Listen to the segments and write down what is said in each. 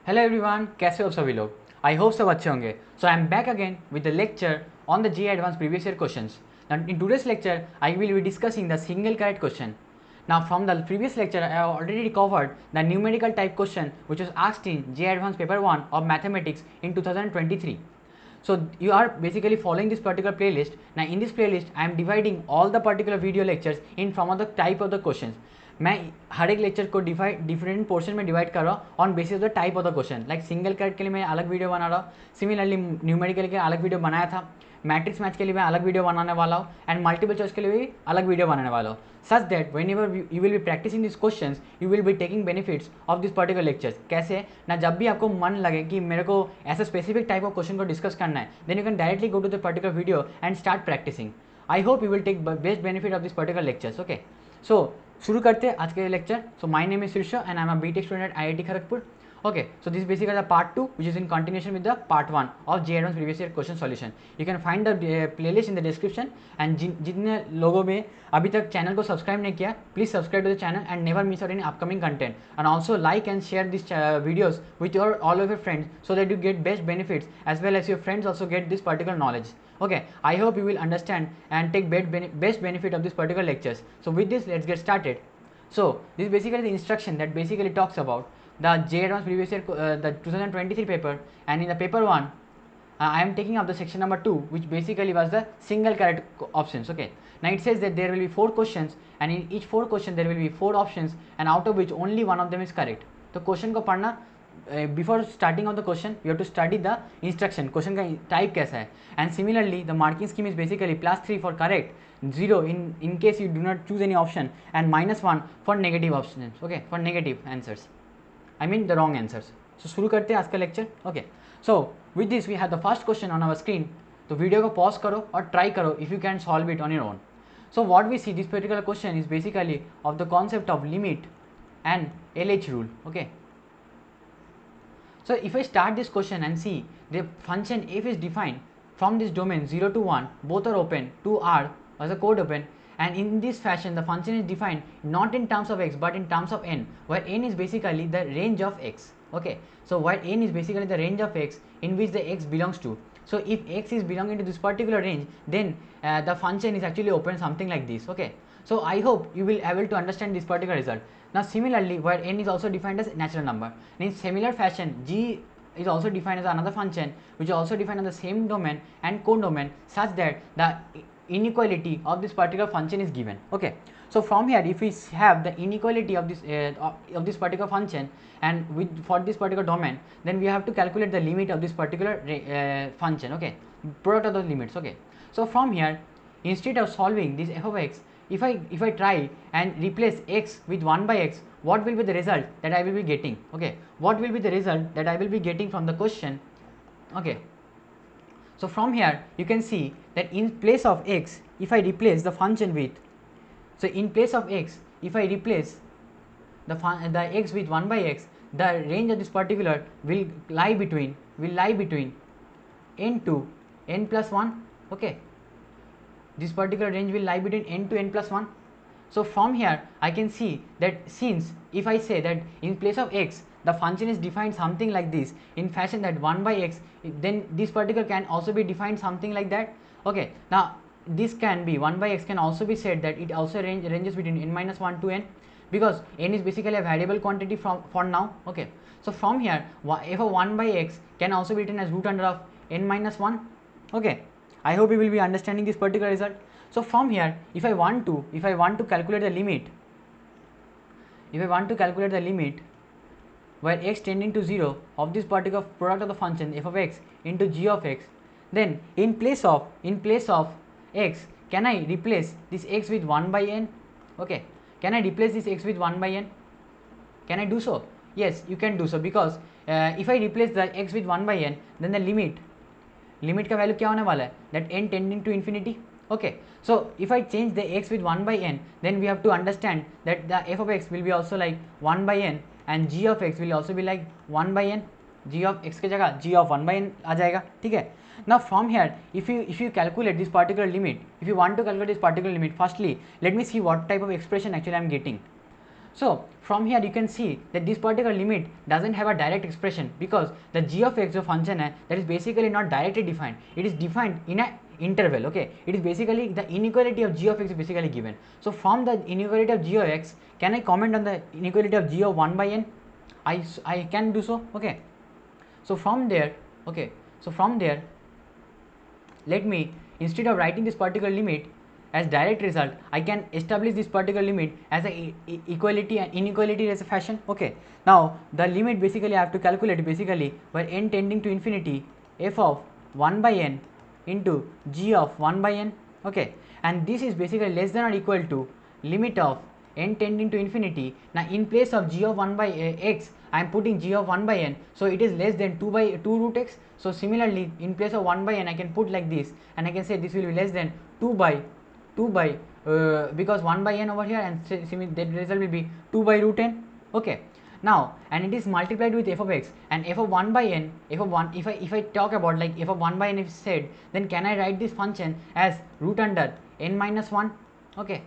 Hello everyone, कैसे हो सभी लोग। आई होप सब अच्छे होंगे। So I am back again with the lecture on the JEE advance previous year questions. In today's lecture, I will be discussing the single correct question. Now, from the previous lecture, I have already covered the numerical type question which was asked in J Advanced Paper 1 of Mathematics in 2023. So you are basically following this particular playlist. Now in this playlist I am dividing all the particular video lectures in from of the type of the questions. मैं हर एक lecture को different portion में divide कर रहा हूँ on basis the type of the question. Like single correct के लिए मैं अलग वीडियो बना रहा हूँ, सिमिलरली न्यूमेरिकल के लिए अलग वीडियो बनाया था, मैट्रिक्स मैच के लिए मैं अलग वीडियो बनाने वाला हूँ, एंड मल्टीपल चॉइस के लिए भी अलग वीडियो बनाने वाला हूँ. Such that whenever you will be practising this question you will be taking benefits of this particular lectures. कैसे ना, जब भी आपको मन लगे कि मेरे को ऐसा स्पेसिफिक टाइप ऑफ क्वेश्चन को डिस्कस करना है, then you can directly go to the particular video and start practising. I hope you will take best benefit of this particular lectures. Okay, so शुरू करते हैं आज के lecture. So my name is Shirsh and I am a BTech student at IIT Kharagpur. Okay, so this is basically the part 2 which is in continuation with the part 1 of J Advanced previous year question solution. You can find the playlist in the description and जितने लोगों में अभी तक channel को subscribe नहीं किया, please subscribe to the channel and never miss out any upcoming content, and also like and share this videos with your all of your friends so that you get best benefits as well as your friends also get this particular knowledge. Okay, I hope you will understand and take best benefit of this particular lectures. So with this, let's get started. So this is basically the instruction that basically talks about the J Advanced previous year the 2023 paper, and in the paper 1 I am taking up the section number 2 which basically was the single correct options. Okay, now it says that there will be 4 questions and in each 4 question there will be 4 options and out of which only one of them is correct. तो question को पढ़ना before starting of the question you have to study the instruction, question का type कैसा है, and similarly the marking scheme is basically +3 for correct, 0 in case you do not choose any option, and -1 for negative options. Okay, for negative answers, I mean the wrong answers. So शुरू करते हैं आज का lecture. Okay, so with this we have the first question on our screen. तो video को pause करो और try करो if you can solve it on your own. So what we see this particular question is basically of the concept of limit and LH rule. Okay, so if I start this question and see the function f is defined from this domain 0 to 1, both are open, 2 are as a code open, and in this fashion the function is defined not in terms of x but in terms of n, where n is basically the range of x. Okay, so where n is basically the range of x in which the x belongs to. So if x is belonging to this particular range, then the function is actually open something like this. Okay, so I hope you will able to understand this particular result. Now similarly, where n is also defined as natural number, in similar fashion g is also defined as another function which is also defined on the same domain and codomain, such that the inequality of this particular function is given. Okay, so from here if we have the inequality of this particular function and with for this particular domain, then we have to calculate the limit of this particular function. Okay, product of the limits. Okay, so from here instead of solving this f of x, if I try and replace x with 1 by x, what will be the result that I will be getting? Okay, what will be the result that I will be getting from the question? Okay, so from here you can see that in place of x, if I replace the function with, so in place of x if I replace the x with 1 by x, the range of this particular will lie between n to n plus 1. Okay, this particular range will lie between n to n plus 1. So from here I can see that since if I say that in place of x the function is defined something like this in fashion that 1 by x, then this particular can also be defined something like that. Okay, now this can be 1 by x can also be said that it also ranges between n minus 1 to n, because n is basically a variable quantity for now. Okay, so from here f of 1 by x can also be written as root under of n minus 1. Okay, I hope you will be understanding this particular result. So from here if I want to calculate the limit, where x tending to 0 of this particular product of the function f of x into g of x, then in place of x, can I replace this x with 1 by n? Okay, can I replace this x with 1 by n? Can I do so? Yes, you can do so, because if I replace the x with 1 by n, then the limit का value क्या होने वाला है, that n tending to infinity. Okay, so if I change the x with 1 by n, then we have to understand that the f of x will be also like 1 by n and g of x will also be like 1 by n. g of x की जगह g of 1 by n आ जाएगा. ठीक है, now from here if you calculate this particular limit, if you want to calculate this particular limit, firstly let me see what type of expression actually I am getting. So from here you can see that this particular limit doesn't have a direct expression, because the g of x जो function है that is basically not directly defined, it is defined in a interval. Okay, it is basically the inequality of g of x is basically given. So from the inequality of g of x, can I comment on the inequality of g of 1 by n? I can do so. Okay, so from there, okay, so from there, let me, instead of writing this particular limit as direct result, I can establish this particular limit as a equality and inequality as a fashion. Okay, now the limit basically I have to calculate basically by n tending to infinity f of 1 by n into g of 1 by n. Okay, and this is basically less than or equal to limit of n tending to infinity. Now in place of g of 1 by x, I am putting g of 1 by n, so it is less than 2 by 2 root x. So similarly in place of 1 by n I can put like this, and I can say this will be less than 2 by because 1 by n over here, and that result will be 2 by root n. Okay, now and it is multiplied with f of x, and f of 1 by n, f of 1, if I talk about like f of 1 by n is said, then can I write this function as root under n minus 1? Okay,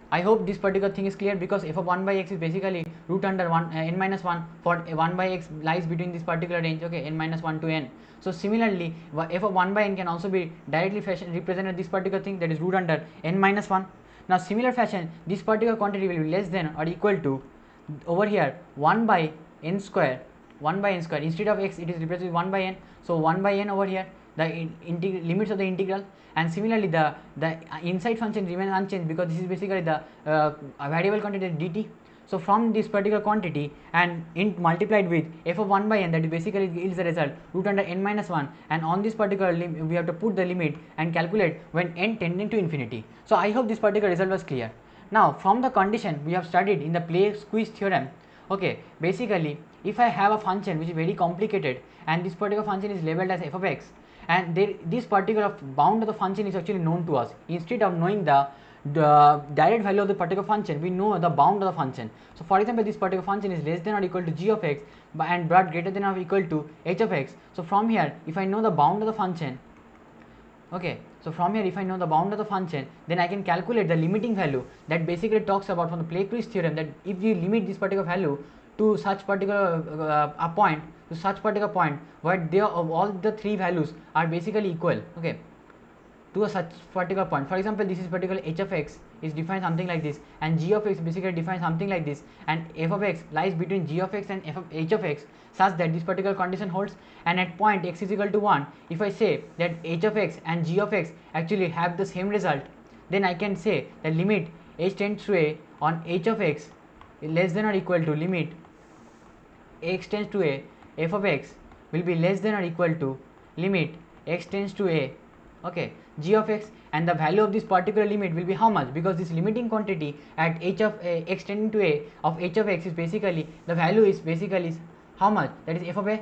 I hope this particular thing is clear, because f of 1 by x is basically root under 1 n minus 1, for 1 by x lies between this particular range. Okay, n minus 1 to n. So similarly f of 1 by n can also be directly represented this particular thing, that is root under n minus 1. Now similar fashion, this particular quantity will be less than or equal to, over here, 1 by n square, 1 by n square, instead of x it is represented 1 by n, so 1 by n over here, the limits of the integral. And similarly the inside function remains unchanged, because this is basically the variable quantity dt. So from this particular quantity and multiplied with f of 1 by n, that is basically yields the result root under n minus 1, and on this particular we have to put the limit and calculate when n tending to infinity. So I hope this particular result was clear. Now from the condition we have studied in the play-squeeze theorem, okay, basically if I have a function which is very complicated and this particular function is labeled as f of x, and this particular bound of the function is actually known to us, instead of knowing the direct value of the particular function, we know the bound of the function. So for example, this particular function is less than or equal to g of x and but greater than or equal to h of x. So from here if I know the bound of the function, okay, so from here if I know the bound of the function, then I can calculate the limiting value, that basically talks about from the play-squeeze theorem, that if you limit this particular value to such particular a point, to such particular point where they all the three values are basically equal, okay, to a such particular point. For example, this is particular h of x is defined something like this, and g of x basically defined something like this, and f of x lies between g of x and h of x, such that this particular condition holds. And at point x is equal to 1, if I say that h of x and g of x actually have the same result, then I can say the limit h tends to a on h of x less than or equal to limit x tends to a f of x will be less than or equal to limit x tends to a, okay, g of x, and the value of this particular limit will be how much, because this limiting quantity at h of x tending to a of h of x is basically, the value is basically how much, that is f of a,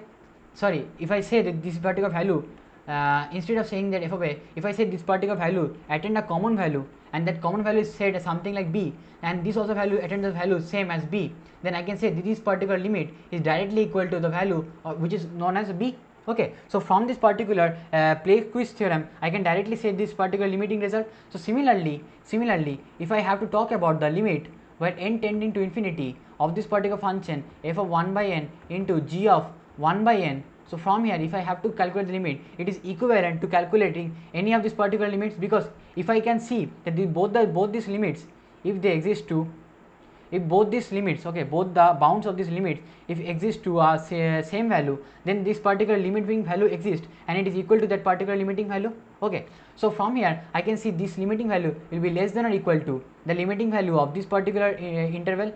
sorry, if I say that this particular value, instead of saying that f of a, if I say this particular value attend a common value, and that common value is said as something like b, and this also value attends the value same as b, then I can say that this particular limit is directly equal to the value which is known as b. Okay, so from this particular play-squeeze theorem, I can directly say this particular limiting result. So similarly, if I have to talk about the limit where n tending to infinity of this particular function f of 1 by n into g of 1 by n, so from here if I have to calculate the limit, it is equivalent to calculating any of these particular limits, because if I can see that both these limits, if they exist to, if both these limits, okay, both the bounds of these limits if exist to a same value, then this particular limiting value exists and it is equal to that particular limiting value. Okay, so from here I can see this limiting value will be less than or equal to the limiting value of this particular interval,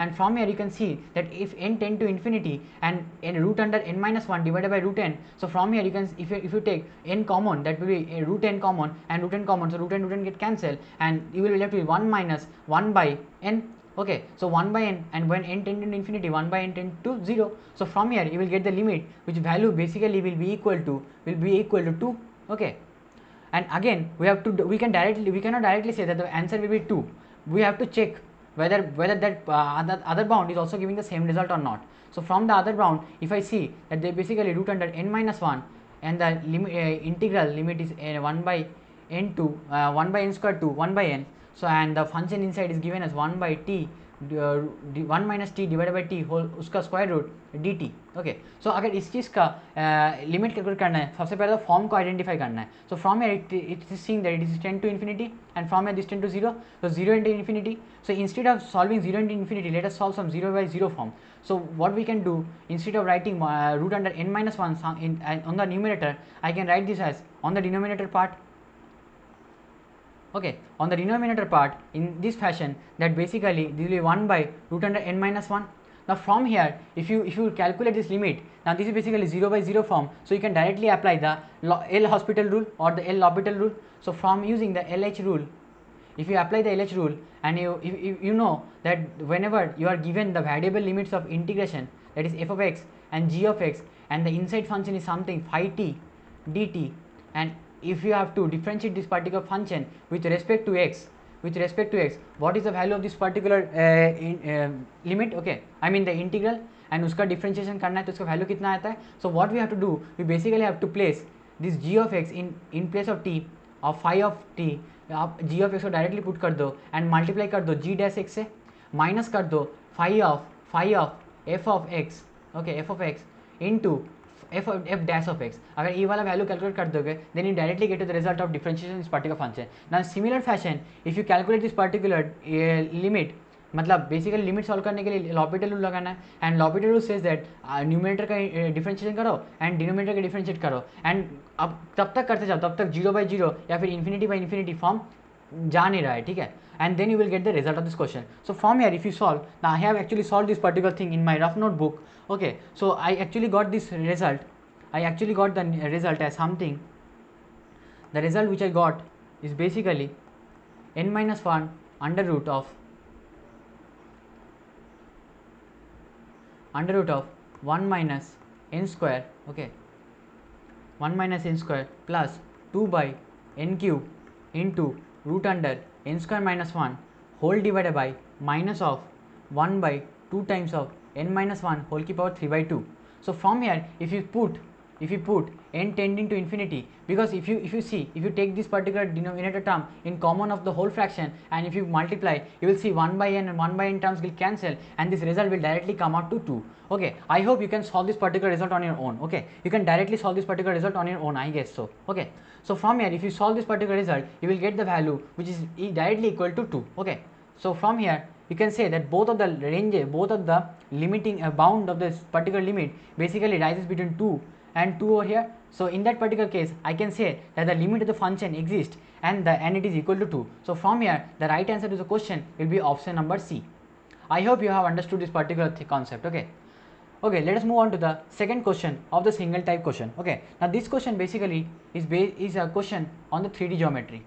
and from here you can see that if n tend to infinity and root under n minus 1 divided by root n, so from here you can, if you take n common, that will be root n common and root n common, so root n get cancelled and you will be left with 1 minus 1 by n. Okay, so 1 by n, and when n tend to infinity 1 by n tend to 0, so from here you will get the limit which value basically will be equal to 2. Okay, and again we cannot directly say that the answer will be 2. We have to check whether that other bound is also giving the same result or not. So from the other bound, if I see that they basically root under n minus 1 and the integral limit is 1 by n to 1 by n square to 1 by n, So and the function inside is given as 1 by t 1 minus t divided by t whole उसका square root dt. Okay, so अगर इस चीज़ का limit calculate करना है, सबसे पहले तो form को आइडेंटिफाई करना है. So from here it is seeing that it is tend to infinity and from here this tend to 0, so 0 into infinity. So instead of solving 0 into infinity, let us solve some 0 by 0 form. So what we can do, instead of writing root under n minus 1 on the numerator, I can write this as on the denominator part. Okay, on the denominator part in this fashion, that basically this will be 1 by root under n minus 1. Now from here, if you calculate this limit, now this is basically 0 by 0 form, so you can directly apply the L'Hospital rule or the L'Hopital rule. So from using the LH rule, if you apply the LH rule, and you know that whenever you are given the variable limits of integration, that is f of x and g of x, and the inside function is something phi t dt, and if you have to differentiate this particular function with respect to x, what is the value of this particular limit? Okay, I mean the integral, and उसका differentiation करना है तो उसका value कितना आता है. So what we have to do, we basically have to place this g of x in place of t और phi of t. आप g of x को डायरेक्टली पुट कर दो एंड मल्टीप्लाई कर दो g डैश x से, minus कर दो phi of f of x, okay, f of x into f dash of x. अगर ये वाला वैल्यू कैलकुलेट कर दोगे, then you directly get to the result of differentiation in this particular function. Now similar fashion, if you calculate this particular limit, मतलब basically limit solve करने के लिए L'Hopital rule लगाना है, and L'Hopital rule says that numerator का differentiation करो and denominator का differentiate करो, एंड अब तब तक करते जाओ तब तक 0 by 0 या फिर इन्फिनिटी बाई इन्फिनिटी फॉर्म जा नहीं रहा है, ठीक है, and then you will get the result of this question. So from here if you solve, now I have actually solved this particular thing in my rough notebook. Okay, so I actually got this result, the result as something, the result which I got is basically n minus 1 under root of 1 minus n square, okay, 1 minus n square plus 2 by n cube into root under n square minus 1 whole divided by minus of 1 by 2 times of n minus 1 whole की power 3 by 2. So from here if you put n tending to infinity, because if you take this particular denominator term in common of the whole fraction, and if you multiply, you will see 1 by n and 1 by n terms will cancel, and this result will directly come out to 2. Okay, I hope you can solve this particular result on your own. Okay, you can directly solve this particular result on your own, I guess so. Okay, so from here if you solve this particular result, you will get the value which is directly equal to 2. Okay, so from here you can say that both of the limiting bound of this particular limit basically rises between 2 and 2 over here. So in that particular case I can say that the limit of the function exists and it is equal to 2. So from here the right answer to the question will be option number C. I hope you have understood this particular concept. Okay, let us move on to the second question of the single type question. Okay, now this question basically is a question on the 3D geometry.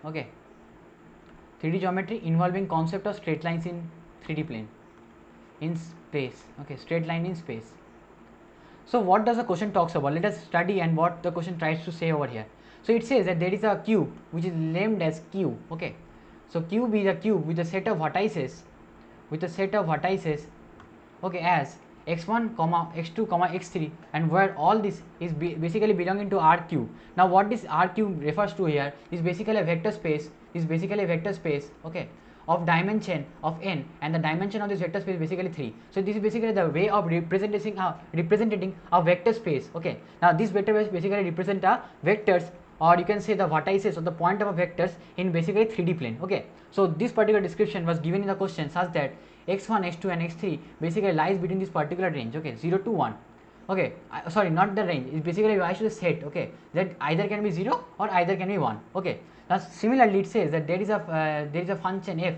Okay, 3D geometry involving concept of straight lines in 3D plane in space. Okay, straight line in space. So what does the question talks about? Let us study and what the question tries to say over here. So it says that there is a cube which is named as Q. Okay, so cube is a cube with a set of vertices, okay, as x1, x2, x3, and where all this is basically belonging to R cube. Now what this R cube refers to here is basically a vector space. Okay, of dimension of n, and the dimension of this vector space is basically 3. So this is basically the way of representing a vector space. Okay, now this vector space basically represent a vectors, or you can say the vertices or the point of a vectors in basically 3D plane. Okay, so this particular description was given in the question such that x1, x2 and x3 basically lies between this particular range. Okay, 0 to 1. Okay, sorry, not the range, it's basically I should set, okay, that either can be 0 or either can be 1. Okay, now similarly it says that there is a function f.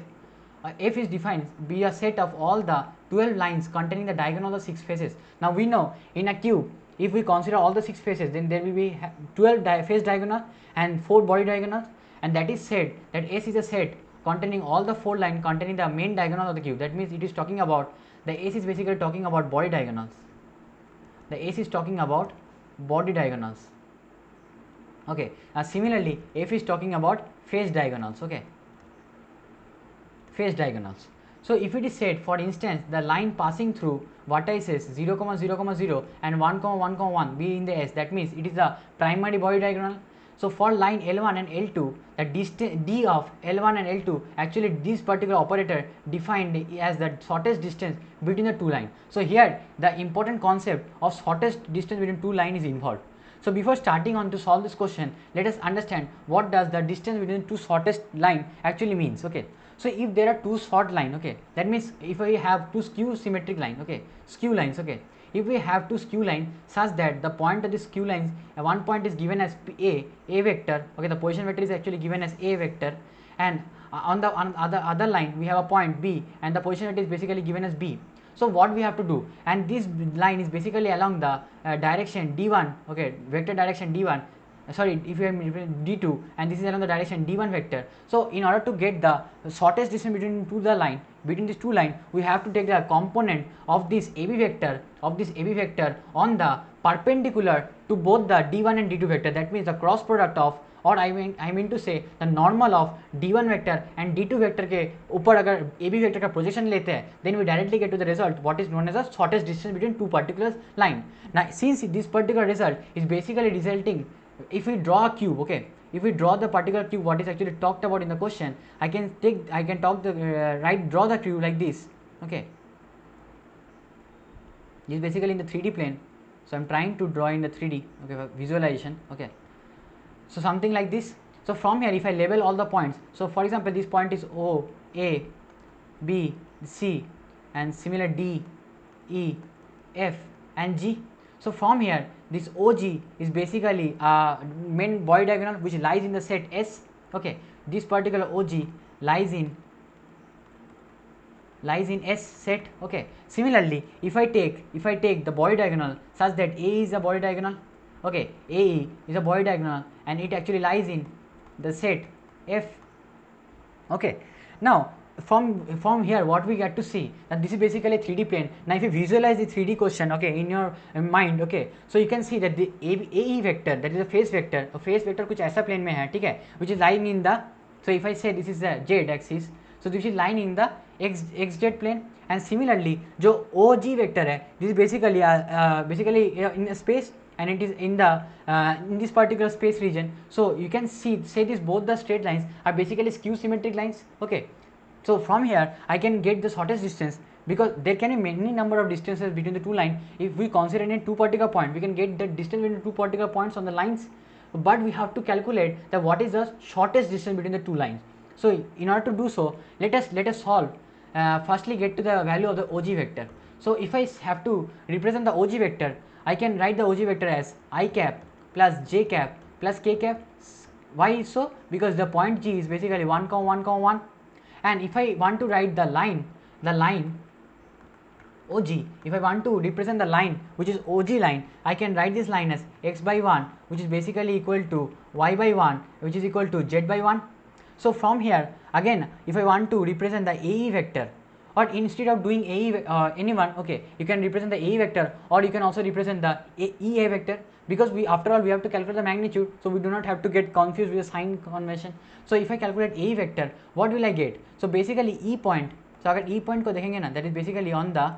F is defined be a set of all the 12 lines containing the diagonal of 6 faces. Now we know in a cube, if we consider all the 6 faces, then there will be 12 face diagonal and 4 body diagonals, and that is said that S is a set containing all the 4 lines containing the main diagonal of the cube. That means it is talking about, the S is basically talking about body diagonals. Okay, now similarly F is talking about face diagonals. Okay, face diagonals. So if it is said, for instance, the line passing through vertices 0, 0, 0 and 1, 1, 1 be in the S, that means it is the primary body diagonal. So for line L1 and L2, the distance d of L1 and L2, actually this particular operator defined as the shortest distance between the two lines. So here the important concept of shortest distance between two lines is involved. So before starting on to solve this question, let us understand what does the distance between two shortest line actually means. Okay, so if there are two short line, okay, that means if we have two skew symmetric line, okay, skew lines, okay, if we have two skew line such that the point of the skew lines, one point is given as a vector, okay, the position vector is actually given as a vector, and on the other line we have a point b and the position vector is basically given as b. So what we have to do, and this line is basically along the direction d1, okay, vector direction d1, sorry, if you have d2, and this is along the direction d1 vector. So in order to get the shortest distance between these two lines, we have to take the component of this AB vector on the perpendicular to both the d1 and d2 vector. That means the cross product of, और I mean to say the normal of d1 vector and d2 vector के ऊपर अगर ab vector का projection लेते हैं, then we directly get to the result what is known as the shortest distance between two particular line. Now since this particular result is basically resulting, if we draw a cube, okay, if we draw the particular cube what is actually talked about in the question, I can draw the cube like this, okay. This is basically in the 3D plane, so I am trying to draw in the 3D, okay, visualization, okay. So something like this. So from here if I label all the points, so for example this point is O, A, B, C, and similar D, E, F and G. So from here this OG is basically a main body diagonal which lies in the set S, okay. This particular OG lies in S set, okay. Similarly if I take the body diagonal such that A is a body diagonal, okay, AE is a body diagonal and it actually lies in the set F, okay. Now from here what we get to see that this is basically a 3D plane. Now if you visualize the 3D question, okay, in your mind, okay, so you can see that the AE vector, that is a phase vector कुछ ऐसा plane में है, ठीक है, which is lying in the, so if I say this is the z axis, so this is lying in the xz plane, and similarly जो OG vector है, this is basically in a space and it is in the in this particular space region. So you can say this both the straight lines are basically skew symmetric lines, okay. So from here I can get the shortest distance because there can be many number of distances between the two lines. If we consider in two particular point, we can get the distance between two particular points on the lines, but we have to calculate that what is the shortest distance between the two lines. So in order to do so, let us solve. Firstly get to the value of the OG vector. So if I have to represent the OG vector, I can write the OG vector as I cap plus j cap plus k cap. Why so? Because the point G is basically 1, 1, 1, and if I want to write the line OG, if I want to represent the line which is OG line, I can write this line as x by 1 which is basically equal to y by 1 which is equal to z by 1. So from here again if I want to represent the AE vector, or instead of doing AE anyone, okay, you can represent the AE vector or you can also represent the EA vector, because we after all we have to calculate the magnitude, so we do not have to get confused with the sign convention. So if I calculate AE vector, what will I get? So basically E point, so अगर E point को देखेंगे ना, that is basically on the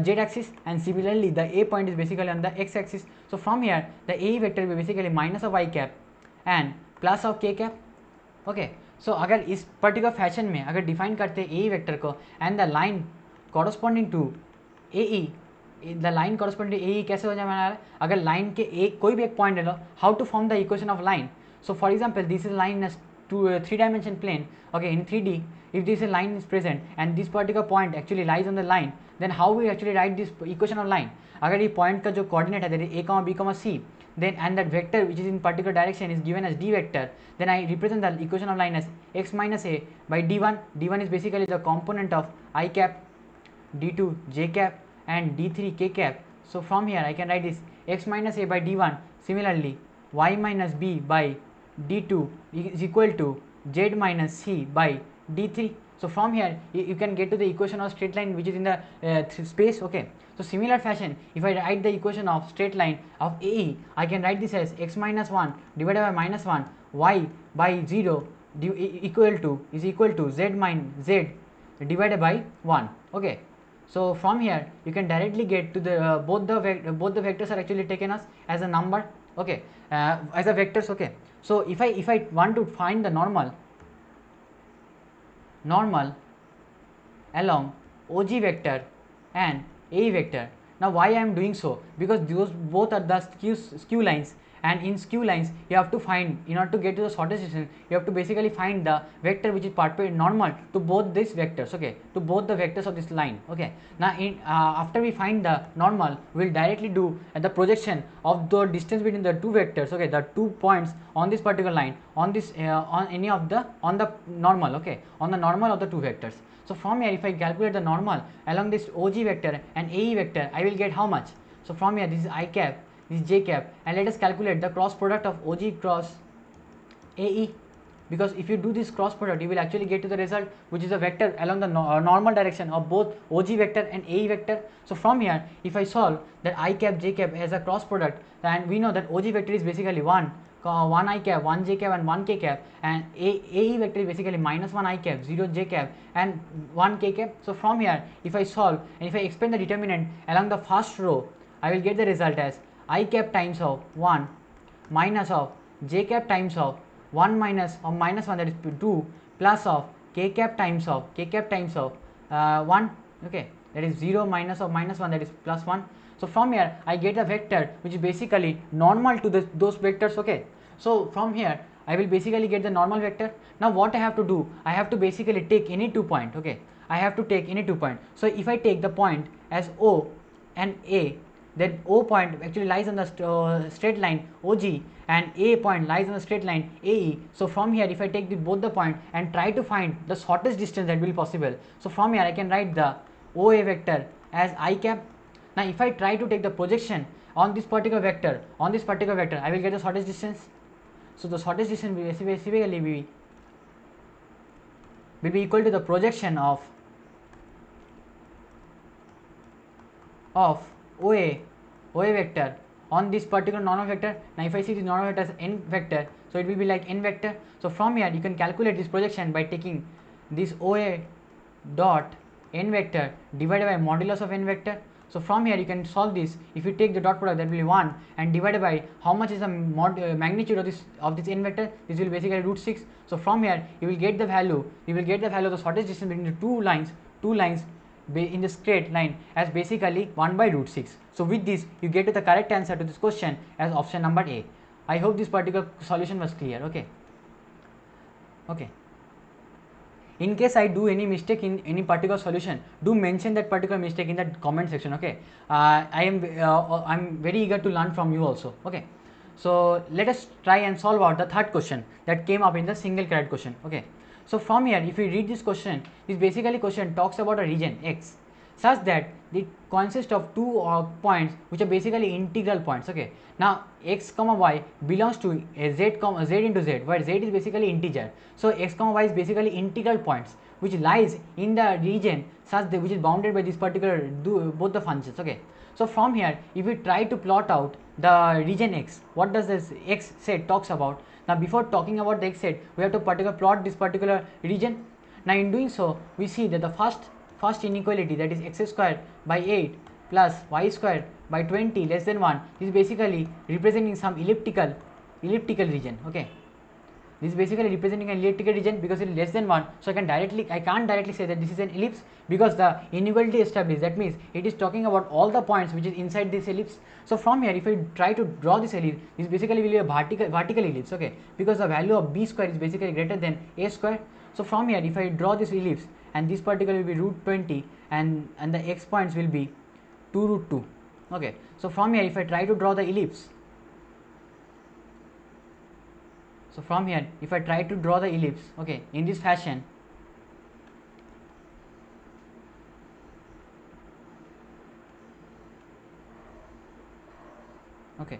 z axis, and similarly the A point is basically on the x axis. So from here the AE vector will be basically minus of I cap and plus of k cap, okay. So अगर इस particular fashion में अगर define करते हैं A vector को and the line corresponding to A the line corresponding to A कैसे हो जाए, अगर लाइन के एक कोई भी एक पॉइंट ले लो, how to form the equation of line. So for example this is line to 3-dimension plane, okay, in 3D, if this line is present and this particular point actually lies on the line, then how we actually write this equation of line? अगर ये point का जो coordinate है, that is a, b, c, then and that vector which is in particular direction is given as d vector, then I represent the equation of line as x minus a by d1. d1 is basically the component of I cap, d2 j cap and d3 k cap. So from here I can write this x minus a by d1, similarly y minus b by d2 is equal to z minus c by d3. So from here you can get to the equation of straight line which is in the space, okay. So similar fashion, if I write the equation of straight line of AE, I can write this as x minus 1 divided by minus 1 y by 0 is equal to z minus z divided by 1, okay. So from here you can directly get to the both the vectors are actually taken as a number, okay, as a vectors, okay. So if I want to find the normal along OG vector and AE vector. Now why I am doing so? Because those both are the skew lines, and in skew lines you have to find, in order to get to the shortest distance, you have to basically find the vector which is normal to both these vectors, okay, to both the vectors of this line, okay. Now after we find the normal, we will directly do the projection of the distance between the two vectors, okay, the 2 points on this particular line, on this on any of the normal, okay, on the normal of the two vectors. So from here, if I calculate the normal along this OG vector and AE vector, I will get how much? So from here, this is I cap, this is j cap, and let us calculate the cross product of OG cross AE, because if you do this cross product, you will actually get to the result which is a vector along the normal direction of both OG vector and AE vector. So from here, if I solve that I cap j cap as a cross product, and we know that OG vector is basically 1 I cap, 1 j cap and 1 k cap, and AE vector is basically minus 1 I cap, 0 j cap and 1 k cap. So from here, if I solve and if I expand the determinant along the first row, I will get the result as I cap times of 1 minus of j cap times of 1 minus of minus 1, that is 2, plus of k cap times of 1, okay, that is 0 minus of minus 1, that is plus 1. So from here I get a vector which is basically normal to those vectors, okay. So from here I will basically get the normal vector. Now what I have to do, I have to basically take any 2 point, okay, I have to take any 2 point. So if I take the point as O and A, then O point actually lies on the straight line OG and A point lies on the straight line AE. So from here, if I take both the point and try to find the shortest distance that will be possible, so from here I can write the OA vector as I cap. Now if I try to take the projection on this particular vector, I will get the shortest distance. So the shortest distance will basically be equal to the projection of OA vector on this particular normal vector. Now if I see this normal vector as n vector, so it will be like n vector. So from here you can calculate this projection by taking this OA dot n vector divided by modulus of n vector. So from here you can solve this. If you take the dot product, that will be 1, and divided by how much is the magnitude of this n vector, this will basically root 6. So from here you will get the value of the shortest distance between the two lines in the straight line as basically 1 by root 6. So with this you get to the correct answer to this question as option number A. I hope this particular solution was clear, okay. In case I do any mistake in any particular solution, do mention that particular mistake in the comment section, okay. I'm very eager to learn from you also, okay. So let us try and solve out the third question that came up in the single caret question, okay. So from here, if we read this question talks about a region X such that it consists of two points which are basically integral points, okay. Now x comma y belongs to z into z, where z is basically integer. So x comma y is basically integral points which lies in the region such that which is bounded by this particular both the functions, okay. So from here, if we try to plot out the region X, what does this X set talks about? Now before talking about the X set, we have to plot this particular region. Now in doing so, we see that the first inequality, that is x square by 8 plus y square by 20 less than 1, is basically representing some elliptical region, okay. This is basically representing an elliptical region because it is less than 1. So I can't directly say that this is an ellipse because the inequality established. That means it is talking about all the points which is inside this ellipse. So from here, if I try to draw this ellipse, this basically will be a vertical ellipse, okay, because the value of b square is basically greater than a square. So from here, if I draw this ellipse, and this particular will be root 20 and the x points will be 2 root 2, okay. So from here, if I try to draw the ellipse, okay, in this fashion, okay.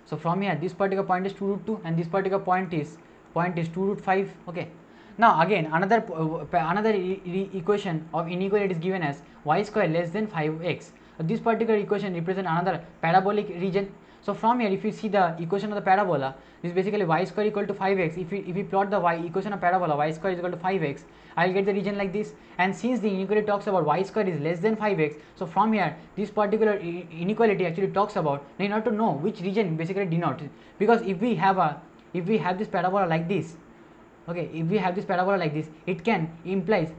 So from here, this particular point is 2 root 2 and this particular point is 2 root 5, okay. Now again, another equation of inequality is given as y square less than 5x. This particular equation represents another parabolic region. So from here, if you see the equation of the parabola, this is basically y square equal to 5x. If we plot the equation of parabola, y square is equal to 5x, I will get the region like this. And since the inequality talks about y square is less than 5x, so from here, this particular inequality actually talks about, in order to know which region basically denotes, because if we have a if we have this parabola like this, okay, if we have this parabola like this, it can implies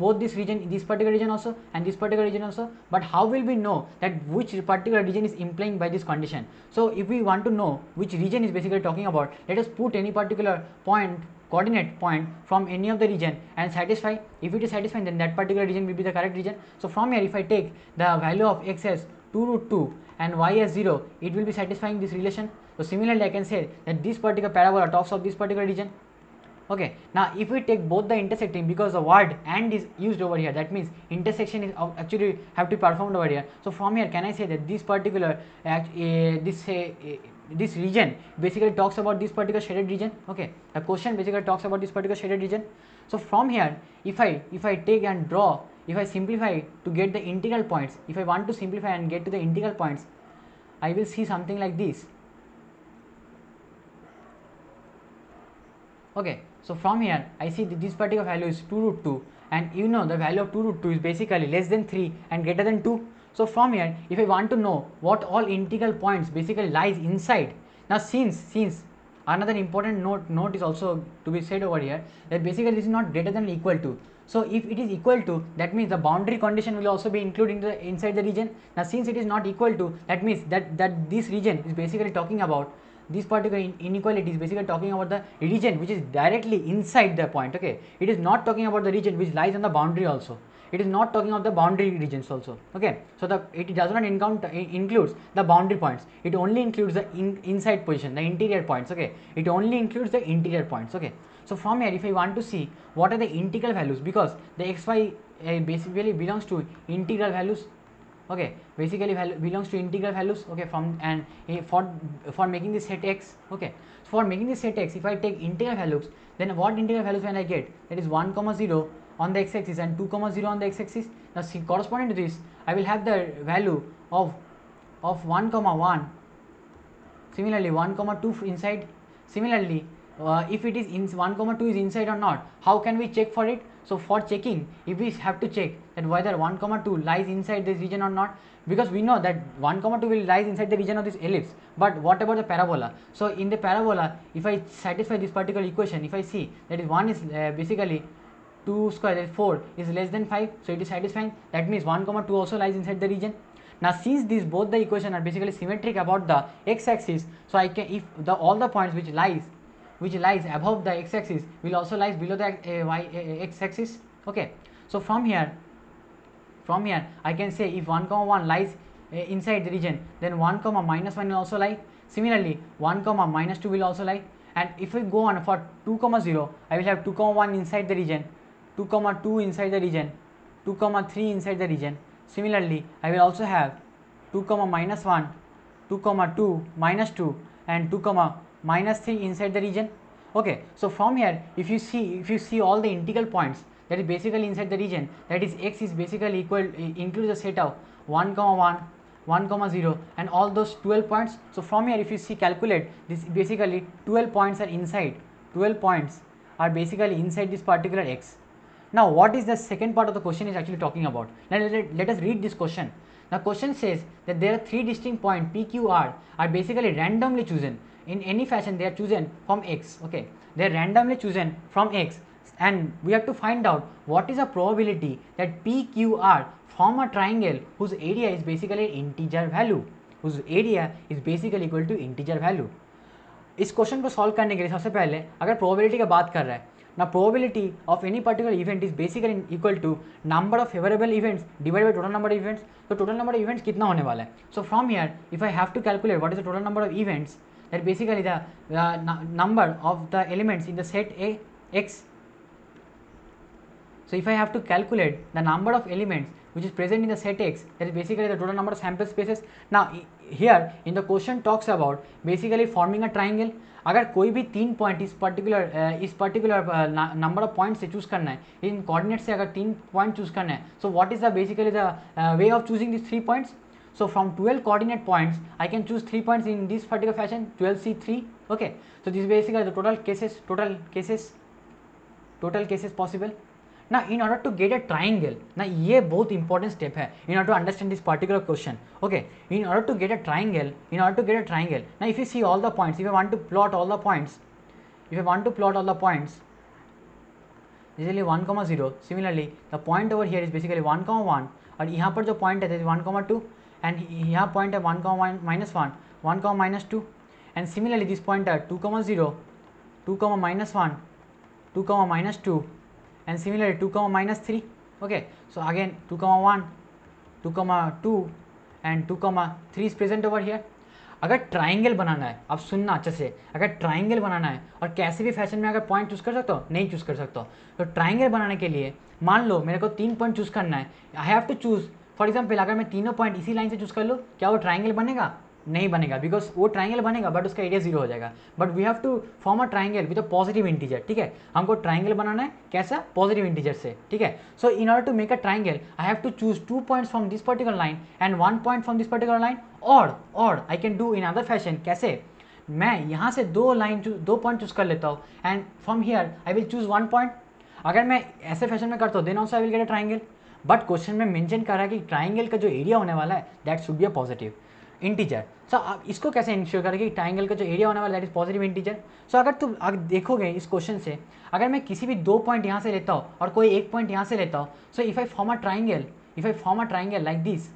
both this region, this particular region also and this particular region also. But how will we know that which particular region is implying by this condition? So if we want to know which region is basically talking about, let us put any particular point, coordinate point from any of the region and satisfy. If it is satisfying, then that particular region will be the correct region. So from here, if I take the value of x as 2 root 2 and y as 0, it will be satisfying this relation. So similarly, I can say that this particular parabola talks of this particular region. Okay, now if we take both the intersecting, because the word and is used over here, that means intersection is actually have to be performed over here. So from here, can I say that this particular this region basically talks about this particular shaded region? Okay, the question basically talks about this particular shaded region. So from here, if I take and draw, if I simplify to get the integral points, if I want to simplify and get to the integral points, I will see something like this. Okay, so from here I see that this particular value is 2 root 2, and you know the value of 2 root 2 is basically less than 3 and greater than 2. So from here, if I want to know what all integral points basically lies inside, now since another important note is also to be said over here, that basically this is not greater than or equal to. So if it is equal to, that means the boundary condition will also be included inside the region. Now since it is not equal to, that means that this region is basically talking about this particular inequality is basically talking about the region which is directly inside the point. Okay, it is not talking about the region which lies on the boundary also. It is not talking about the boundary regions also. Okay, so it does not includes the boundary points. It only includes the inside position, the interior points. Okay, it only includes the interior points. Okay, so from here, if I want to see what are the integral values, because the xy basically belongs to integral values. Okay, basically belongs to integral values. Okay, from and for making this set x. Okay, so for making this set x, if I take integral values, then what integral values when I get, that is 1 comma 0 on the x-axis and 2 comma 0 on the x-axis. Now corresponding to this, I will have the value of 1 comma 1, similarly 1 comma 2 inside. Similarly, if it is in 1 comma 2 is inside or not, how can we check for it? So for checking, if we have to check that whether 1 comma 2 lies inside this region or not, because we know that 1 comma 2 will lies inside the region of this ellipse, but what about the parabola? So in the parabola, if I satisfy this particular equation, if I see that is 1 is basically 2 square, that is 4 is less than 5, so it is satisfying. That means 1 comma 2 also lies inside the region. Now since these both the equation are basically symmetric about the x-axis, so I can, if the all the points which lies above the x-axis will also lies below the x-axis. Okay, so from here I can say if 1 comma 1 lies inside the region, then 1 comma minus 1 will also lie. Similarly 1 comma minus 2 will also lie. And if we go on for 2 comma 0, I will have 2 comma 1 inside the region, 2 comma 2 inside the region, 2 comma 3 inside the region. Similarly, I will also have 2 comma minus 1, 2 comma 2 minus 2 and 2 comma minus 3 inside the region. Okay, so from here, if you see all the integral points that is basically inside the region, that is x is basically equal includes the set of 1 comma 1, 1 comma 0 and all those 12 points. So from here, if you see calculate this, basically 12 points are inside, 12 points are basically inside this particular x. Now what is the second part of the question is actually talking about? Now let us read this question. The question says that there are three distinct points p, q, r are basically randomly chosen in any fashion. They are chosen from x. Okay, they are randomly chosen from x, and we have to find out what is the probability that p, q, r form a triangle whose area is basically integer value, whose area is basically equal to integer value. इस question को solve करने के लिए सबसे पहले अगर probability की बात कर रहा है, now probability of any particular event is basically equal to number of favorable events divided by total number of events. तो total number of events कितना होने वाला है? So from here, if I have to calculate what is the total number of events, that basically the number of the elements in the set A x. So if I have to calculate the number of elements which is present in the set x, that is basically the total number of sample spaces. Now here in the question talks about basically forming a triangle. अगर कोई भी 3 point इस particular number of point से choose करना है, इन coordinate से अगर 3 point choose करना है, so what is the basically the way of choosing this 3 points? So from 12 coordinate points, I can choose 3 points in this particular fashion, 12C3. Okay, so this is basically the total cases possible. Now in order to get a triangle, now ये बहुत important step है in order to understand this particular question. Okay, in order to get a triangle, now if you see all the points, if I want to plot all the points, if I want to plot all the points, basically 1, 0, similarly the point over here is basically 1, 1 और यहाँ पर जो point है that is 1, 2 and यहाँ point है 1, 1 minus 1, 1, minus 2 and similarly this point है 2, 0, 2, minus 1, 2, minus 2 and similarly 2, minus 3. Okay, so again 2, 1, 2, 2 and 2, 3 is present over here. अगर triangle बनाना है, आप सुनना अच्छे से, अगर ट्राइंगल बनाना है और कैसे भी फैशन में अगर पॉइंट चूज़ कर सकते हो, नहीं चूज़ कर सकते हो, तो ट्राइंगल बनाने के लिए मान लो मेरे को 3 पॉइंट चूज़ करना है, I have to choose. For example अगर मैं तीनों पॉइंट इसी लाइन से चूज़ कर लूँ, क्या वो ट्राइंगल बनेगा? नहीं बनेगा, बिकॉज वो ट्राइंगल बनेगा बट उसका एरिया 0 हो जाएगा. But we have to form a triangle with a positive integer. ठीक है, हमको ट्राइंगल बनाना है कैसा? पॉजिटिव इंटीजर से. ठीक है, so in order to make a triangle I have to choose 2 points from this particular line and 1 point from this particular line, और I can do in other fashion. कैसे? मैं यहाँ से 2 पॉइंट चूज कर लेता हूँ and from here I will choose 1 point. अगर मैं ऐसे फैशन में करता हूँ then also I will get a triangle. But question में मेंशन कर रहा है कि ट्राइंगल का जो एरिया होने वाला है that should be a positive integer. So आप इसको कैसे इंश्योर करें कि ट्राइंगल का जो एरिया होने वाला है दैट इज पॉजिटिव इंटीजर? सो अगर तुम देखोगे इस क्वेश्चन से, अगर मैं किसी भी 2 पॉइंट यहाँ से लेता हूँ और कोई 1 पॉइंट यहाँ से लेता हूँ, so if I form a triangle like this,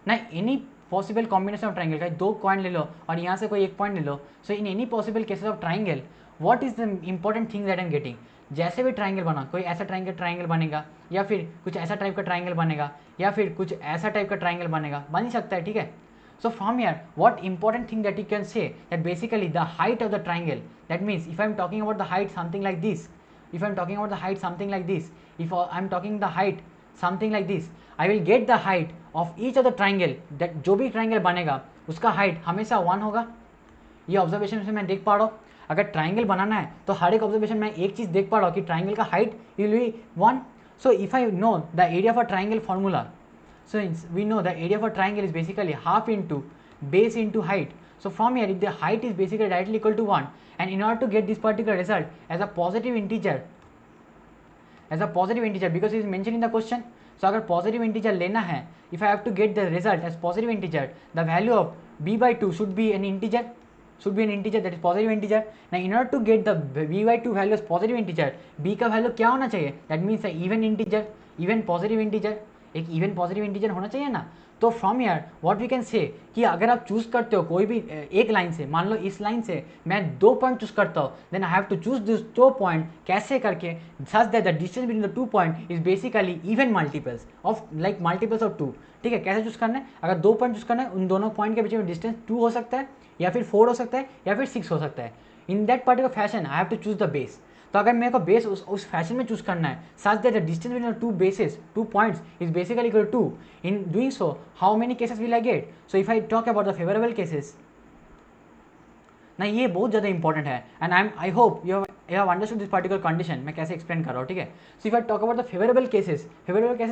ना any possible combination of triangle का 2 पॉइंट ले लो और यहाँ से कोई 1 पॉइंट ले लो, so in any possible cases of triangle what is the important thing that I am getting? जैसे भी ट्राइंगल बना, कोई ऐसा ट्राइंगल बनेगा या फिर कुछ ऐसा टाइप का ट्राइंगल बनेगा या फिर कुछ ऐसा टाइप का ट्राइंगल बनेगा, बन ही सकता है. ठीक है, so from here what important thing that you can say that basically the height of the triangle, that means if I am talking about the height something like this, if I am talking about the height something like this, if I am talking the height something like this, I will get the height of each of the triangle, that जो भी triangle बनेगा उसका height हमेशा 1 होगा. ये observation से मैं देख पा रहा हूँ. अगर ट्राइंगल बनाना है तो हर एक ऑब्जर्वेशन में एक चीज़ देख पा रहा हूँ कि ट्राइंगल का height will be 1. So if I know the area for triangle formula, so we know the area for triangle is basically half into base into height. So from here if the height is basically directly equal to 1 and in order to get this particular result as a positive integer because it is mentioned in the question, so अगर positive integer लेना है, if I have to get the result as positive integer, the value of b by 2 should be an integer that is positive integer. Now in order to get the b by 2 value as positive integer, b का value क्या होना चाहिए? that means a even positive integer, एक even positive integer होना चाहिए ना. तो from here what we can say कि अगर आप चूज करते हो कोई भी एक लाइन से, मान लो इस लाइन से मैं 2 पॉइंट चूज करता हूँ, then I have to choose this 2 point कैसे करके such that the distance between the 2 point is basically even multiples of multiples of 2. ठीक है, कैसे चूज करना है? अगर 2 पॉइंट चूज करना है, उन दोनों पॉइंट के बीच में डिस्टेंस 2 हो सकता है या फिर 4 हो सकता है या फिर 6 हो सकता है. In that particular fashion I have to choose the base. तो अगर मेरे को बेस उस फैशन में चूज करना है such that the distance between 2 bases 2 points is basically equal to 2. In doing so how many cases will I get? So if I talk about the favourable cases, ना ये बहुत ज़्यादा important है and I hope you have understood this particular condition. मैं कैसे explain कर रहा हूँ. ठीक है, so if I talk about the favourable cases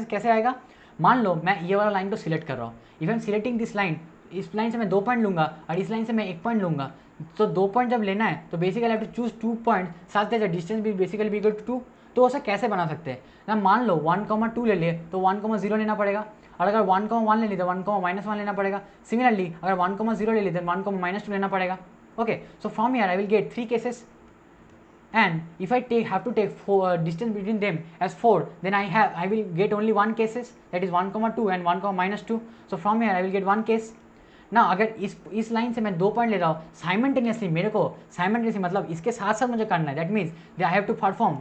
कैसे आएगा? मान लो मैं ये वाला लाइन को सिलेक्ट कर रहा हूँ. If I am selecting this line, इस लाइन से मैं 2 पॉइंट लूंगा और इस लाइन से मैं 1 पॉइंट लूंगा. तो 2 पॉइंट जब लेना है तो basically have to choose 2 point such that the distance भी बेसिकली इक्वल टू 2. तो ऐसा कैसे बना सकते हैं ना? मान लो 1, 2 ले लिए तो 1, 0 लेना पड़ेगा, और अगर 1, 1 ले लिए तो 1, minus 1 लेना पड़ेगा. सिमिलरली अगर 1, 0 ले लिए तो 1, minus 2 लेना पड़ेगा. Okay, so from here I will gate 3 cases and if I have to take distance between them as 4, then I will get only 1 cases, that is 1, 2 and 1, minus 2. so from here I will get 1 case. ना अगर इस line से मैं 2 point ले रहा हूँ simultaneously, मेरे को साइमल्टेनियसली मतलब इसके साथ साथ मुझे करना है, that means I have to perform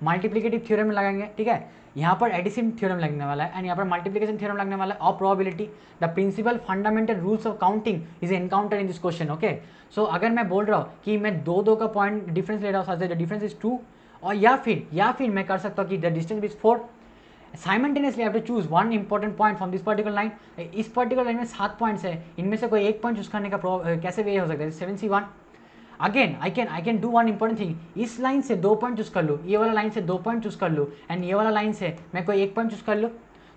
multiplicative theorem लगाएंगे. ठीक है, यहाँ पर एडिशन थ्योरम लगने वाला है एंड यहाँ पर मल्टीप्लिकेशन थ्योरम लगने वाला है और probability. The principal fundamental rules of counting is encounter in this question. Okay, so अगर मैं बोल रहा हूँ कि मैं 2 का पॉइंट डिफरेंस ले रहा हूँ, द डिफरेंस इज 2, और या फिर मैं कर सकता हूँ कि the distance is 4. Simultaneously I have to choose 1 important point from this particular line. इस पर्टिकुलर लाइन में 7 पॉइंट्स है, इनमें से कोई 1 पॉइंट चूज करने का कैसे वे हो सकता है? 7C1. Again I can do 1 important thing. इस लाइन से 2 पॉइंट चूज कर लूँ, ये वाला लाइन से 2 पॉइंट चूज कर लूँ एंड ये वाला लाइन से मैं कोई 1 पॉइंट चूज कर लूँ.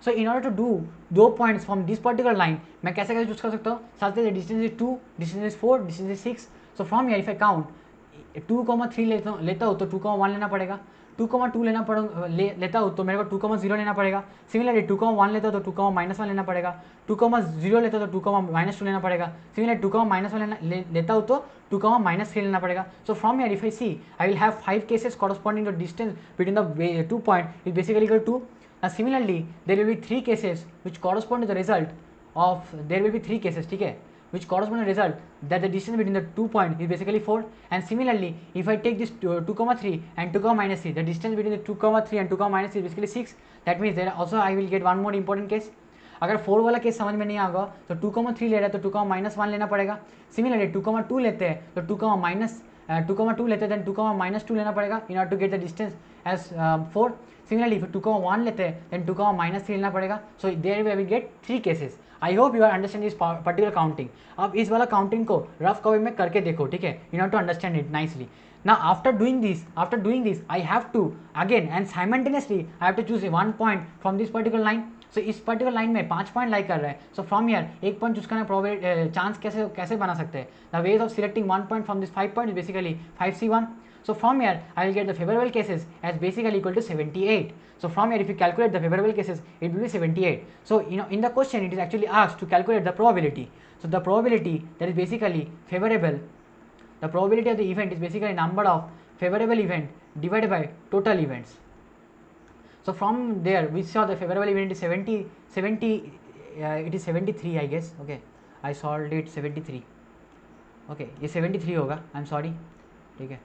So in order to do 2 points from this particular line मैं कैसे चूज कर सकता हूँ? Such that distance is 2, distance is 4, distance is 6. So from here if I count 2,3 लेता हूँ तो 2,1 लेना पड़ेगा, 2,2 लेता हूँ तो मेरे को 2,0 लेना पड़ेगा। सिमिलरली 2,1 लेता हूँ तो 2,-1 लेना पड़ेगा, 2,0 लेता हूँ तो 2,-2 लेना पड़ेगा। सिमिलरली 2,-1 लेता हूँ तो 2,-3 लेना पड़ेगा। So from here if I see I will have 5 cases corresponding to distance between the 2 point is basically equal to. Similarly there will be 3 cases which correspond to the result of, there will be 3 cases, ठीक है, which correspond to the result that the distance between the 2 points is basically 4. And similarly if I take this 2,3 and 2,-3, the distance between the 2,3 and 2,-3 is basically 6. That means there also I will get one more important case. अगर 4 वाला case समझ में नहीं आएगा तो 2,3 ले रहा है तो 2,-1 लेना पड़ेगा। सिमिलरली 2,2 लेते हैं तो 2,2 लेते हैं देन 2,-2 लेना पड़ेगा in order to get the distance as 4. Similarly if 2,1 लेते हैं then 2,-3 लेना पड़ेगा। So there we will get 3 cases. I hope you are understanding this particular counting. अब इस वाला काउंटिंग को रफ कॉपी में करके देखो, ठीक है, in order to understand it nicely. Now after doing this I have to again and simultaneously I have to choose one point from this particular line. So इस पर्टिकुलर लाइन में 5 point like कर रहा है, so from here एक point choose करना probability chance कैसे बना सकते हैं। The ways of selecting one point from this 5 point basically 5C1. So from here I will get the favorable cases as basically equal to 78. So from here if you calculate the favorable cases it will be 78. So in the question it is actually asked to calculate the probability. So the probability that is basically favorable, the probability of the event is basically number of favorable event divided by total events. So from there we saw the favorable event is 70, it is 73 I guess. Okay, I solved it 73. Okay, ये 73 होगा, I am sorry, ठीक है,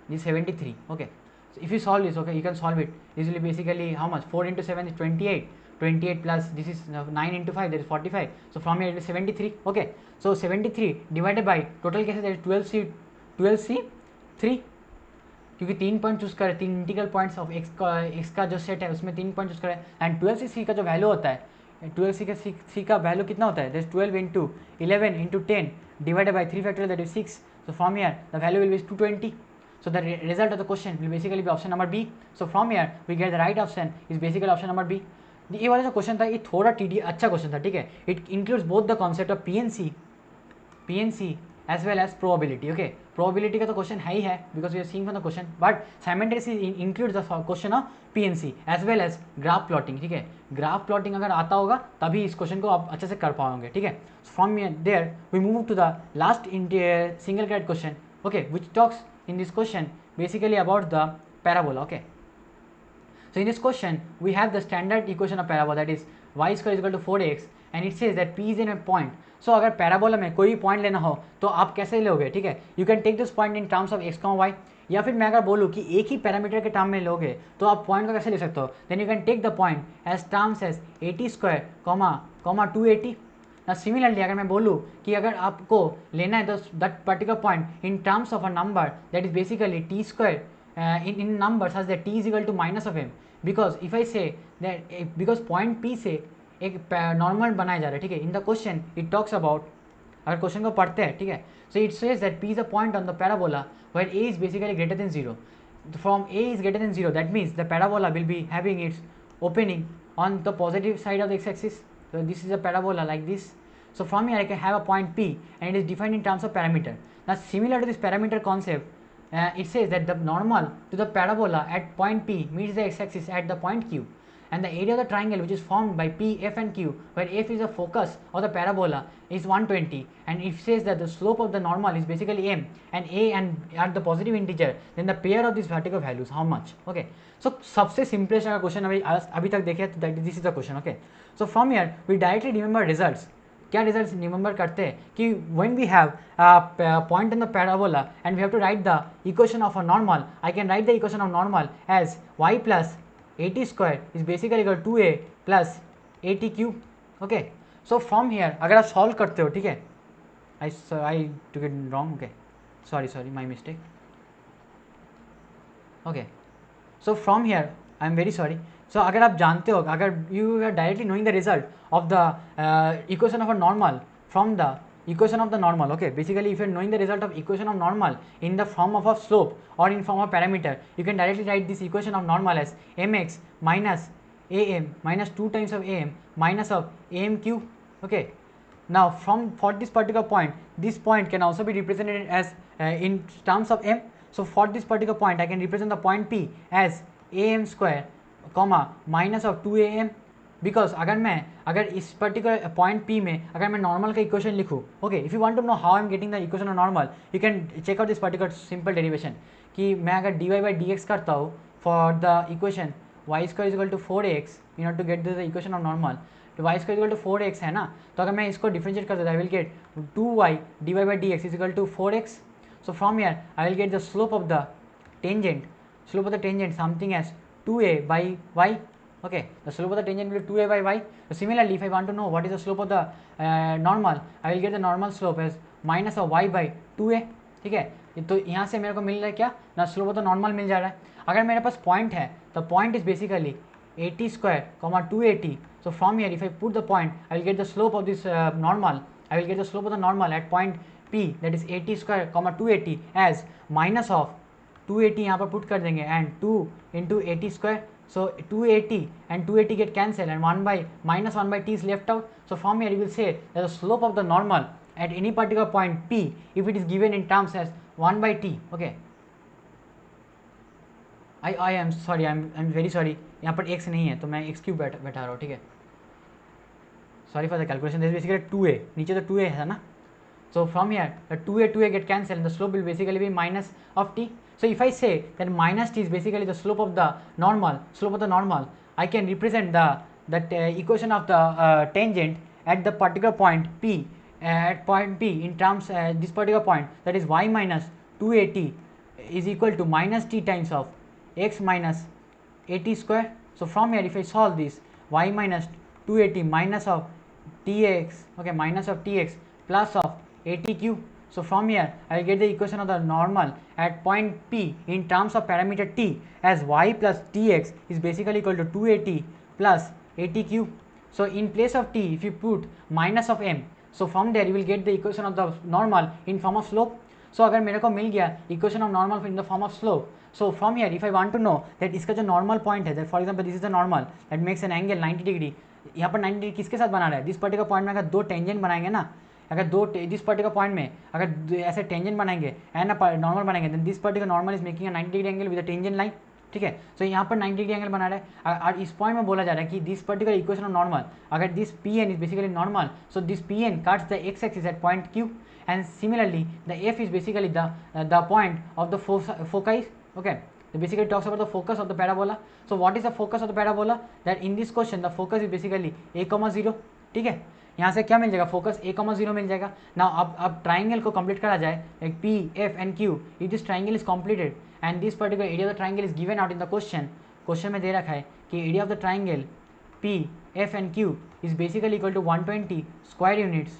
this 73. Okay, so if you solve this, okay, you can solve it easily. Basically how much, 4 into 7 is 28, 28 plus this is 9 into 5, that is 45. So from here it is 73. Okay, so 73 divided by total cases, that is 12C3, क्योंकि 3 point choose करें, 3 integral points of x का जो set है उसमें 3 point choose करें। And 12C का जो value होता है, 12C का वैल्यू कितना होता है, that is 12 into 11 into 10 divided by 3 factorial, that is 6. So from here the value will be 220. So the result of the question will basically be option number B. So from here we get the right option is basically option number B. ये वाला जो question था ये थोड़ा अच्छा question था, ठीक है, it includes both the concept of PNC as well as probability. Okay, probability का तो क्वेश्चन है ही है because we are seeing from the question, but simultaneously includes the question of PNC as well as graph plotting. ठीक है, graph plotting अगर आता होगा तभी इस क्वेश्चन को आप अच्छे से कर पाओगे, ठीक है। From there we move to the last single correct question, okay, which talks in this question basically about the parabola. Okay, so in this question we have the standard equation of parabola, that is y square is equal to 4x and it says that p is in a point. So अगर parabola में कोई भी point लेना हो तो आप कैसे लोगे, ठीक है, you can take this point in terms of x, y, या फिर मैं अगर बोलूँ कि एक ही पैरामीटर के टर्म में लोगे तो आप पॉइंट को कैसे ले सकते हो, then you can take the point as terms as 80² comma 280. ना सिमिलरली अगर मैं बोलूँ कि अगर आपको लेना है तो that particular point in terms of a number that is basically t² in numbers such that t is equal to minus of m, because if I say that because point P से एक normal बनाया जा रहा है, ठीक है, in the question it talks about, अगर question को पढ़ते हैं, ठीक है, so it says that P is a point on the parabola where A is basically greater than 0. From A is greater than 0 that means the parabola will be having its opening on the positive side of the x-axis. So this is a parabola like this. So from here I can have a point P and it is defined in terms of parameter. Now similar to this parameter concept, it says that the normal to the parabola at point P meets the x-axis at the point Q, and the area of the triangle which is formed by P, F and Q, where F is the focus of the parabola, is 120, and it says that the slope of the normal is basically m and a and at the positive integer, then the pair of these vertical values how much. Okay, so सबसे simplest अगर question अभी तक देखें तो this is the question. Okay, so from here we directly remember results. क्या results remember करते हैं कि when we have point in the parabola and we have to write the equation of a normal, I can write the equation of normal as y plus 80² is basically equal to 2a plus 80 cube. Okay, so from here अगर आप solve करते हो, ठीक है, I took it wrong. Okay, sorry my mistake. Okay, so from here I am very sorry. So अगर आप जानते हो, अगर you are directly knowing the result of the equation of a normal from the equation of the normal, okay, basically if you are knowing the result of equation of normal in the form of a slope or in form of parameter, you can directly write this equation of normal as mx minus am minus 2 times of am minus of am cube. Okay, now for this particular point, this point can also be represented as in terms of m. So for this particular point I can represent the point P as am square comma minus of 2am, because अगर इस particular point P में अगर मैं normal का equation लिखूँ, okay, if you want to know how I am getting the equation of normal, you can check out this particular simple derivation कि मैं अगर dy बाई dx करता हूँ for the equation y square is equal to 4x in order to get the equation of normal, तो y square equal to 4x है ना, तो अगर मैं इसको डिफरेंशिएट करता हूँ I will get 2y dy by dx is equal to 4x. So from here I will get the slope of the tangent something as 2a by y. Okay, the slope of the tangent will be 2a by y. So similarly if I want to know what is the slope of the normal, I will get the normal slope as minus of y by 2a. ठीक है, तो यहाँ से मेरे को मिल रहा है क्या ना, स्लोप ऑफ द नॉर्मल मिल जा रहा है. अगर मेरे पास पॉइंट है तो point is basically 80 square comma 280. So from here if I put the point I will get the slope of this normal, I will get the slope of the normal at point P that is 80 square comma 280 as minus of 280 यहाँ पर put कर देंगे and 2 into 80 square. So 280 and 280 get cancelled and 1 by minus 1 by t is left out. So from here you will say that the slope of the normal at any particular point P if it is given in terms as 1 by t. Okay, I am sorry, I'm very sorry, यहाँ पर x नहीं है तो मैं x cube बैठा रहा हूँ. ठीक है, sorry for the calculation. This basically 2a, नीचे तो 2a है ना. So from here the 2a get cancelled and the slope will basically be minus of t. So if I say that minus t is basically the slope of the normal, I can represent that equation of the tangent at the particular point P, at point P in terms this particular point, that is y minus 280 is equal to minus t times of x minus 80 square. So from here if I solve this, y minus 280 minus of tx, okay, minus of tx plus of 80 cube. So from here I will get the equation of the normal at point P in terms of parameter t as y plus tx is basically equal to 280 plus 80 cube. So in place of t if you put minus of m, so from there you will get the equation of the normal in form of slope. So अगर मेरे को मिल गया equation of normal in the form of slope, so from here if I want to know that इसका जो normal point है, that for example this is the normal that makes an angle 90 degree, यहाँ पर 90 degree किसके साथ बना रहा है, दिस पर्टिकुलर पॉइंट में अगर दो टेंजेंट बनाएंगे ना, अगर दो दिस पर्टिकुलर पॉइंट में अगर ऐसे टेंजेंट बनाएंगे एंड नॉर्मल बनाएंगे, then this particular normal is making a 90 degree angle with a tangent line. ठीक है, सो यहाँ पर 90 डिग्री एंगल बना रहा है और इस पॉइंट में बोला जा रहा है कि this particular equation of normal, अगर this P N is basically normal, so this P N cuts the X axis at point Q and similarly the F is basically the point of the foci. Okay, so basically talks about the focus of the parabola. So what is the focus of the parabola? That in this question the focus is basically a, 0. ठीक है, यहाँ से क्या मिल जाएगा, focus a, 0 मिल जाएगा. Now अब triangle को complete करा जाए, like P, F and Q. If this triangle is completed and this particular area of the triangle is given out in the question में दे रखा है कि area of the triangle P, F and Q is basically equal to 120 square units.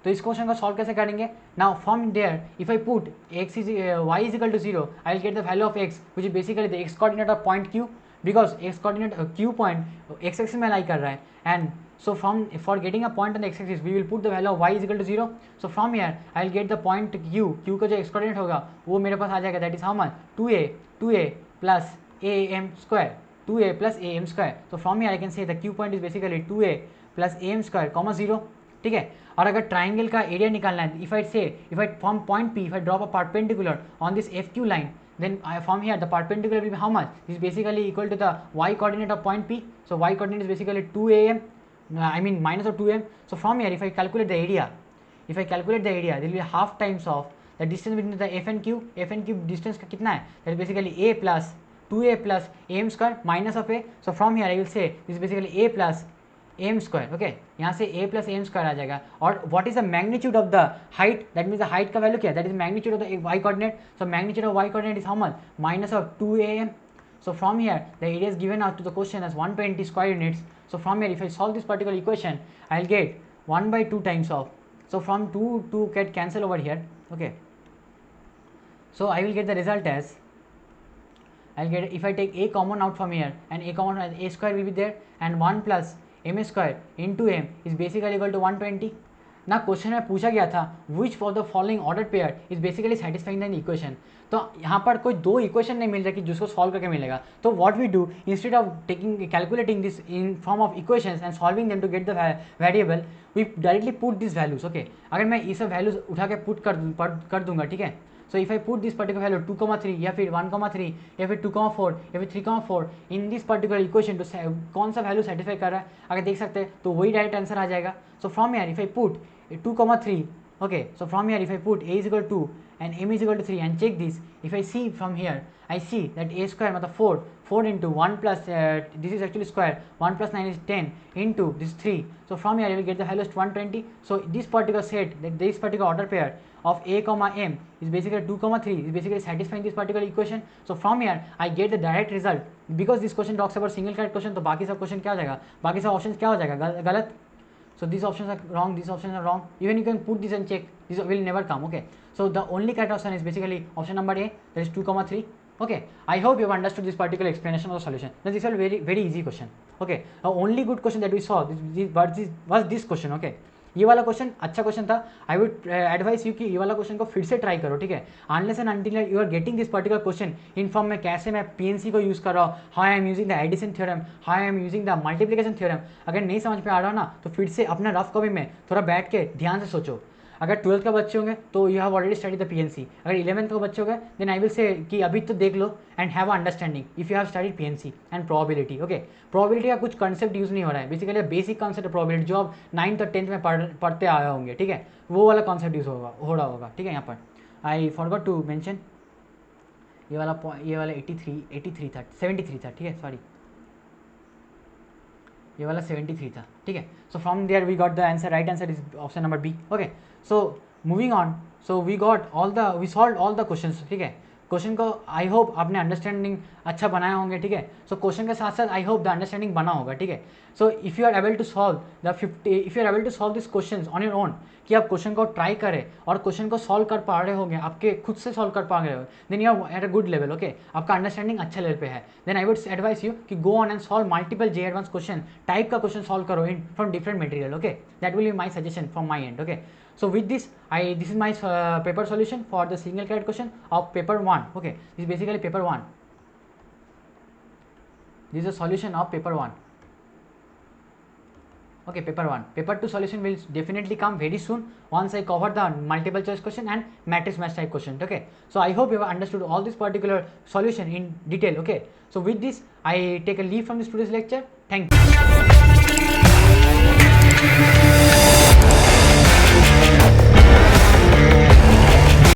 तो इस question को solve कैसे करेंगे. Now from there if I put x is y is equal to 0, I will get the value of x which is basically the x coordinate of point q, because x coordinate q point x axis में लाई कर रहा है. And so for getting a point on the x axis we will put the value of y is equal to 0. So from here I will get the point q का जो x coordinate होगा वो मेरे पास आ जाएगा, that is how much 2a plus am square, 2a plus am square. So from here I can say the q point is basically 2a plus am square comma 0. ठीक है, और अगर ट्राइंगल का area निकालना है, if I from point P if I drop a perpendicular on this FQ line, then from here the perpendicular will be how much, this is basically equal to the y coordinate of point P. So y coordinate is basically 2am, I mean minus of 2m. So from here if I calculate the area, there will be half times of the distance between the f and q distance का कितना है, that is basically a plus 2a plus am square minus of a. So from here I will say this is basically a plus am square. Okay, यहाँ से a plus am square आ जाएगा. और what is the magnitude of the height, that means the height का value क्या है, that is magnitude of the y coordinate. So magnitude of y coordinate is how much, minus of 2am. So from here the area is given out to the question as 120 square units. So from here if I solve this particular equation I will get 1 by 2 times of, so from 2 get cancel over here. Okay, so I will get the result as, I will get, if I take a common out from here and a common, a square will be there and 1 plus m square into m is basically equal to 120. ना question में पूछा गया था which for the following order pair is basically satisfying the equation. तो यहाँ पर कोई दो इक्वेशन नहीं मिल रहा कि जिसको सॉल्व करके मिलेगा. तो what we do, instead of taking calculating this in form of equations and solving them to get the variable, we directly put this values. Okay, अगर मैं ये सब वैल्यूज उठा के पुट कर दूंगा, ठीक है, So if I put this particular value 2,3 या फिर 1,3 या फिर 2,4 या फिर 3,4 in this particular equation two कौन सा वैल्यू सेटिस्फाई कर रहा है अगर देख सकते हैं तो वही डायरेक्ट आंसर आ जाएगा. सो from here if I put 2,3, okay, so from here if I put a is equal to 2 and m is equal to 3 and check this, if I see from here I see that a square matlab 4 into 1 plus this is actually square, 1 plus 9 is 10 into this 3. So from here I will get the value as 120. So this particular set, that this particular order pair of a comma m is basically 2,3 is basically satisfying this particular equation. So from here I get the direct result. Because this question talks about single correct question, तो बाकी सब question क्या हो जाएगा, बाकी सब option क्या हो जाएगा, गलत. So these options are wrong, these options are wrong. Even you can put this and check, this will never come. Okay, so the only correct option is basically option number A, that is 2,3. Okay, I hope you have understood this particular explanation of the solution. Now this is a very easy question. Okay, the only good question that we saw was this question. Okay, ये वाला question अच्छा question था. आई would advice you कि ये वाला question को फिर से ट्राई करो, ठीक है. Unless and until you are getting this particular question in form में, कैसे मैं पीएनसी को यूज़ कर रहा हूँ, how I am using the addition theorem, how I am using the multiplication theorem, अगर नहीं समझ में आ रहा ना तो फिर से अपना रफ कॉपी में थोड़ा बैठ के ध्यान से सोचो. अगर 12th का बच्चे होंगे तो you have already study the PNC. अगर 11th का बच्चे होंगे देन आई विल से कि अभी तो देख लो and have a understanding if you have studied PNC and probability. Okay, probability का कुछ कंसेप्ट यूज़ नहीं हो रहा है, बेसिकली बेसिक कॉन्सेप्ट प्रोबेबिलिटी जो आप 9th और 10th में पढ़ते आए होंगे, ठीक है, वो वाला कॉन्सेप्ट यूज़ हो रहा होगा, ठीक है. यहाँ पर आई फॉरगॉट टू मेंशन ये वाला 83 था, 73 था, ठीक है, सॉरी ये वाला 73 था, ठीक है. So from there we got the answer, right answer is option number B. Okay, so moving on, so we solve all the questions, ठीक है. क्वेश्चन को आई होप आपने अंडरस्टैंडिंग अच्छा बनाया होंगे, ठीक है. सो क्वेश्चन के साथ साथ आई होप द अंडरस्टैंडिंग बना होगा, ठीक है. So if you are able to solve this question on your own, कि आप क्वेश्चन को ट्राई करें और क्वेश्चन को सॉल्व कर पा रहे होंगे, आपके खुद से सॉल्व कर पा रहे हो, then you are at a good level. Okay, आपका अंडरस्टैंडिंग अच्छा लेवल पे है. Then I would advice you कि go on and solve multiple J advance question type का क्वेश्चन सॉल्व करो in from different material. Okay, that will be my suggestion from my end. Okay, so with this this is my paper solution for the single correct question of paper 1. Okay, this is basically paper 1. This is a solution of paper 1. Okay, paper 1. Paper 2 solution will definitely come very soon once I cover the multiple choice question and matrix match type question. Okay, so I hope you have understood all this particular solution in detail. Okay, so with this I take a leave from this today's lecture. Thank you.